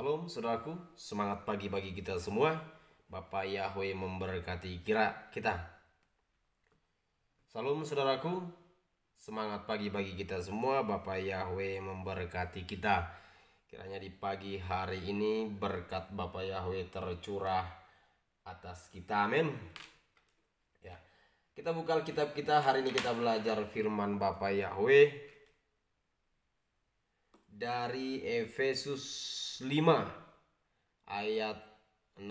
Salam saudaraku, semangat pagi bagi kita semua. Bapak Yahweh memberkati kita. Salam saudaraku, semangat pagi bagi kita semua. Bapak Yahweh memberkati kita. Kiranya di pagi hari ini berkat Bapak Yahweh tercurah atas kita. Amin. Ya. Kita buka kitab kita. Hari ini kita belajar firman Bapak Yahweh dari Efesus 5 ayat 16.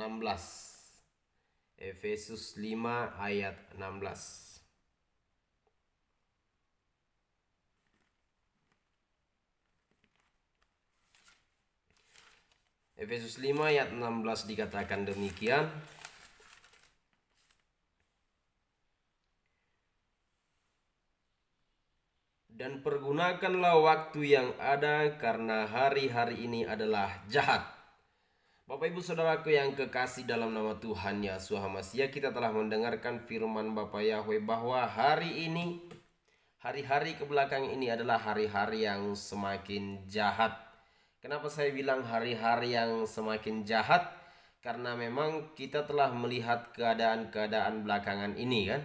Efesus 5 ayat 16. Efesus 5 ayat 16 dikatakan demikian. Dan pergunakanlah waktu yang ada karena hari-hari ini adalah jahat. Bapak Ibu Saudaraku yang kekasih dalam nama Tuhan Yesus Hamasiah, kita telah mendengarkan firman Bapak Yahweh bahwa hari ini, hari-hari kebelakang ini adalah hari-hari yang semakin jahat. Kenapa saya bilang hari-hari yang semakin jahat? Karena memang kita telah melihat keadaan-keadaan belakangan ini kan.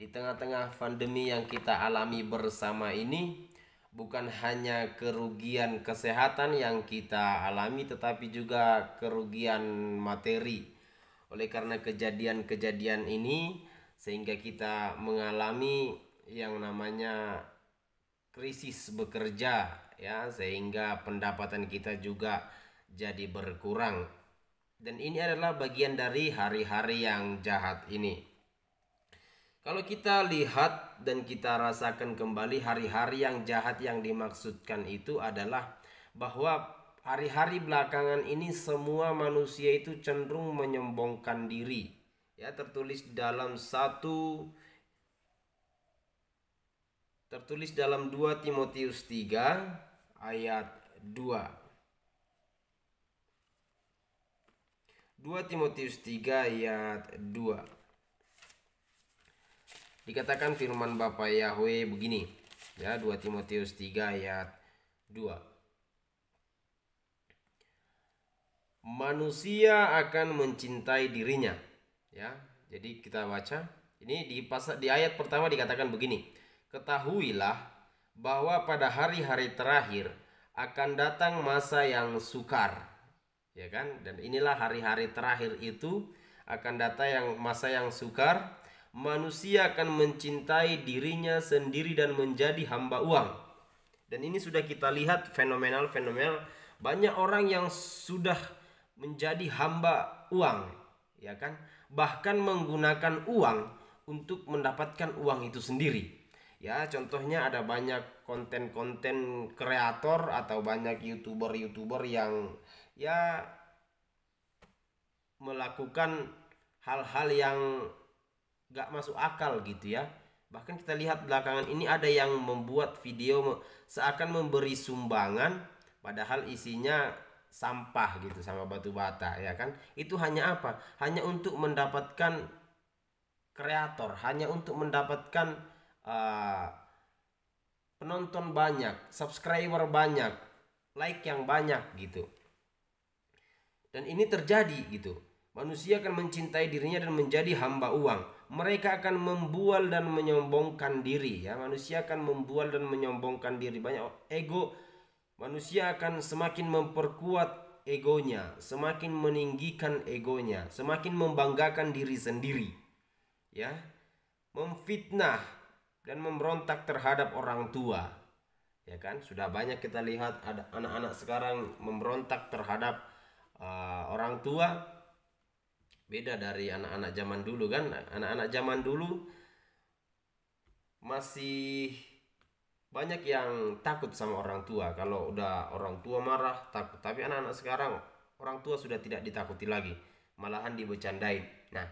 Di tengah-tengah pandemi yang kita alami bersama ini, bukan hanya kerugian kesehatan yang kita alami, tetapi juga kerugian materi. Oleh karena kejadian-kejadian ini, sehingga kita mengalami yang namanya krisis bekerja, ya, sehingga pendapatan kita juga jadi berkurang. Dan ini adalah bagian dari hari-hari yang jahat ini. Kalau kita lihat dan kita rasakan kembali hari-hari yang jahat yang dimaksudkan itu adalah bahwa hari-hari belakangan ini semua manusia itu cenderung menyombongkan diri. Ya, tertulis dalam 2 Timotius 3 ayat 2. 2 Timotius 3 ayat 2. Dikatakan firman Bapak Yahweh begini. Ya, 2 Timotius 3 ayat 2. Manusia akan mencintai dirinya. Ya, jadi kita baca. Ini di ayat pertama dikatakan begini. Ketahuilah bahwa pada hari-hari terakhir akan datang masa yang sukar. Ya kan? Dan inilah hari-hari terakhir itu akan datang masa yang sukar. Manusia akan mencintai dirinya sendiri dan menjadi hamba uang. Dan ini sudah kita lihat fenomenal. Banyak orang yang sudah menjadi hamba uang, ya kan? Bahkan menggunakan uang untuk mendapatkan uang itu sendiri. Ya, contohnya ada banyak konten-konten kreator atau banyak YouTuber yang ya melakukan hal-hal yang gak masuk akal gitu ya. Bahkan kita lihat belakangan ini ada yang membuat video seakan memberi sumbangan padahal isinya sampah gitu sama batu bata, ya kan. Itu hanya apa? Hanya untuk mendapatkan kreator, hanya untuk mendapatkan penonton banyak, subscriber banyak, like yang banyak gitu. Dan ini terjadi gitu. Manusia akan mencintai dirinya dan menjadi hamba uang. Mereka akan membual dan menyombongkan diri, ya. Manusia akan membual dan menyombongkan diri. Banyak ego. Manusia akan semakin memperkuat egonya, semakin meninggikan egonya, semakin membanggakan diri sendiri. Ya. Memfitnah dan memberontak terhadap orang tua. Ya kan? Sudah banyak kita lihat ada anak-anak sekarang memberontak terhadap orang tua. Beda dari anak-anak zaman dulu kan. Anak-anak zaman dulu masih banyak yang takut sama orang tua. Kalau udah orang tua marah takut. Tapi anak-anak sekarang orang tua sudah tidak ditakuti lagi, malahan dibercandain. Nah,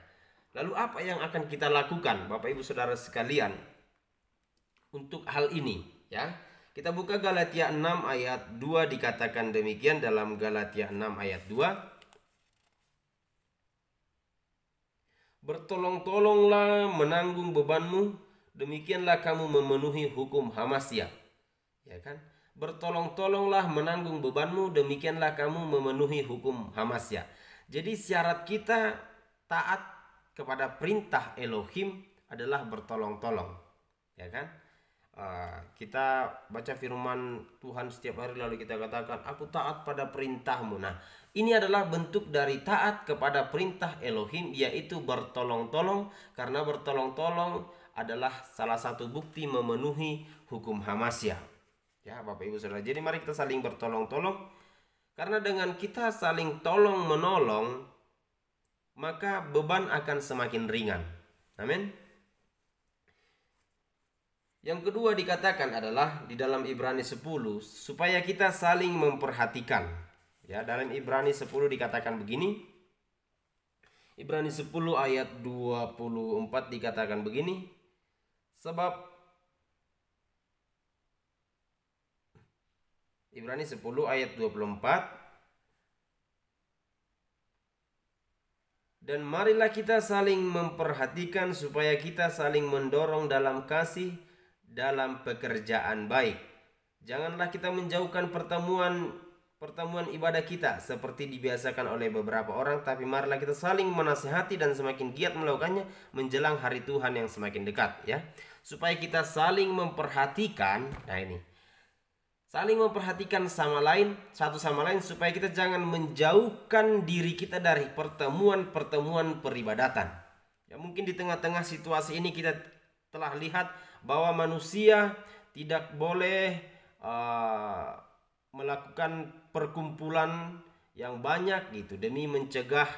lalu apa yang akan kita lakukan Bapak Ibu Saudara sekalian untuk hal ini, ya? Kita buka Galatia 6 ayat 2 dikatakan demikian dalam Galatia 6 ayat 2. Bertolong-tolonglah menanggung bebanmu, demikianlah kamu memenuhi hukum Hamasiah. Ya kan? bertolong-tolonglah menanggung bebanmu, demikianlah kamu memenuhi hukum Hamasya. Jadi syarat kita taat kepada perintah Elohim adalah bertolong-tolong, ya kan? Kita baca firman Tuhan setiap hari lalu kita katakan, aku taat pada perintahmu. Nah, ini adalah bentuk dari taat kepada perintah Elohim, yaitu bertolong-tolong, karena bertolong-tolong adalah salah satu bukti memenuhi hukum Hamasya. Ya, Bapak Ibu Saudara. Jadi mari kita saling bertolong-tolong, karena dengan kita saling tolong menolong, maka beban akan semakin ringan. Amin. Yang kedua dikatakan adalah di dalam Ibrani 10, supaya kita saling memperhatikan. Ya, dalam Ibrani 10 dikatakan begini. Ibrani 10 ayat 24 dikatakan begini. Sebab Ibrani 10 ayat 24. Dan marilah kita saling memperhatikan supaya kita saling mendorong dalam kasih, dalam pekerjaan baik. Janganlah kita menjauhkan pertemuan ibadah kita seperti dibiasakan oleh beberapa orang, tapi marilah kita saling menasihati dan semakin giat melakukannya menjelang hari Tuhan yang semakin dekat, ya. Supaya kita saling memperhatikan. Nah, ini saling memperhatikan satu sama lain supaya kita jangan menjauhkan diri kita dari pertemuan peribadatan. Ya, mungkin di tengah-tengah situasi ini kita telah lihat bahwa manusia tidak boleh melakukan perkumpulan yang banyak gitu demi mencegah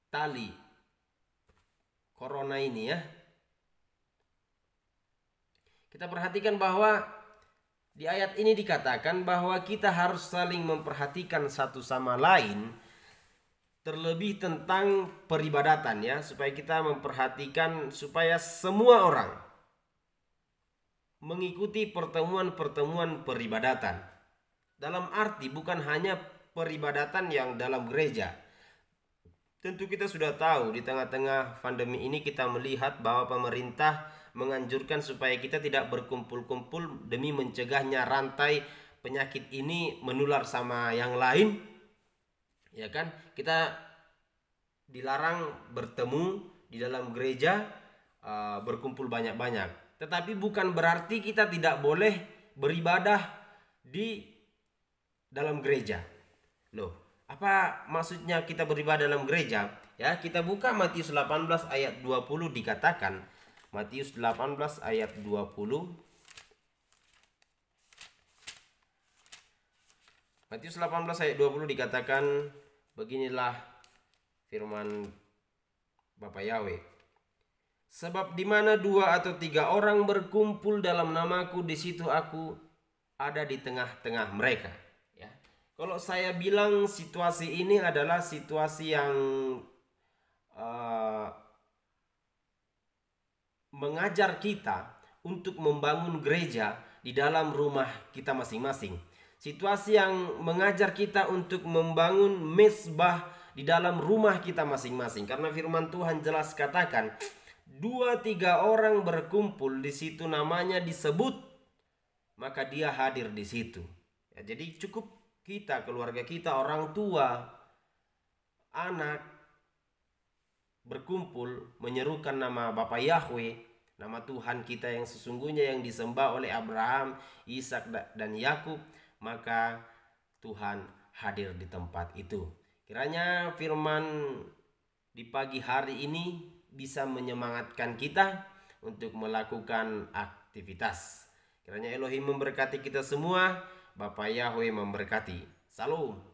tali corona ini, ya. Kita perhatikan bahwa di ayat ini dikatakan bahwa kita harus saling memperhatikan satu sama lain, terlebih tentang peribadatan, ya, supaya kita memperhatikan supaya semua orang mengikuti pertemuan peribadatan. Dalam arti bukan hanya peribadatan yang dalam gereja. Tentu kita sudah tahu di tengah-tengah pandemi ini kita melihat bahwa pemerintah menganjurkan supaya kita tidak berkumpul-kumpul demi mencegahnya rantai penyakit ini menular sama yang lain. Ya kan? Kita dilarang bertemu di dalam gereja, berkumpul banyak-banyak. Tetapi bukan berarti kita tidak boleh beribadah di dalam gereja. Loh, apa maksudnya kita beribadah dalam gereja? Ya, kita buka Matius 18 ayat 20 dikatakan. Matius 18 ayat 20. Matius 18 ayat 20 dikatakan, beginilah firman Bapa Yahweh. Sebab di mana 2 atau 3 orang berkumpul dalam namaku, di situ aku ada di tengah-tengah mereka. Ya. Kalau saya bilang situasi ini adalah situasi yang mengajar kita untuk membangun gereja di dalam rumah kita masing-masing. Situasi yang mengajar kita untuk membangun mezbah di dalam rumah kita masing-masing. Karena firman Tuhan jelas katakan, 2-3 orang berkumpul di situ namanya disebut, maka dia hadir di situ. Ya, jadi cukup kita, keluarga kita, orang tua, anak berkumpul menyerukan nama Bapa Yahweh, nama Tuhan kita yang sesungguhnya yang disembah oleh Abraham, Ishak dan Yakub, maka Tuhan hadir di tempat itu. Kiranya firman di pagi hari ini bisa menyemangatkan kita untuk melakukan aktivitas. Kiranya Elohim memberkati kita semua. Bapa Yahweh memberkati. Salam.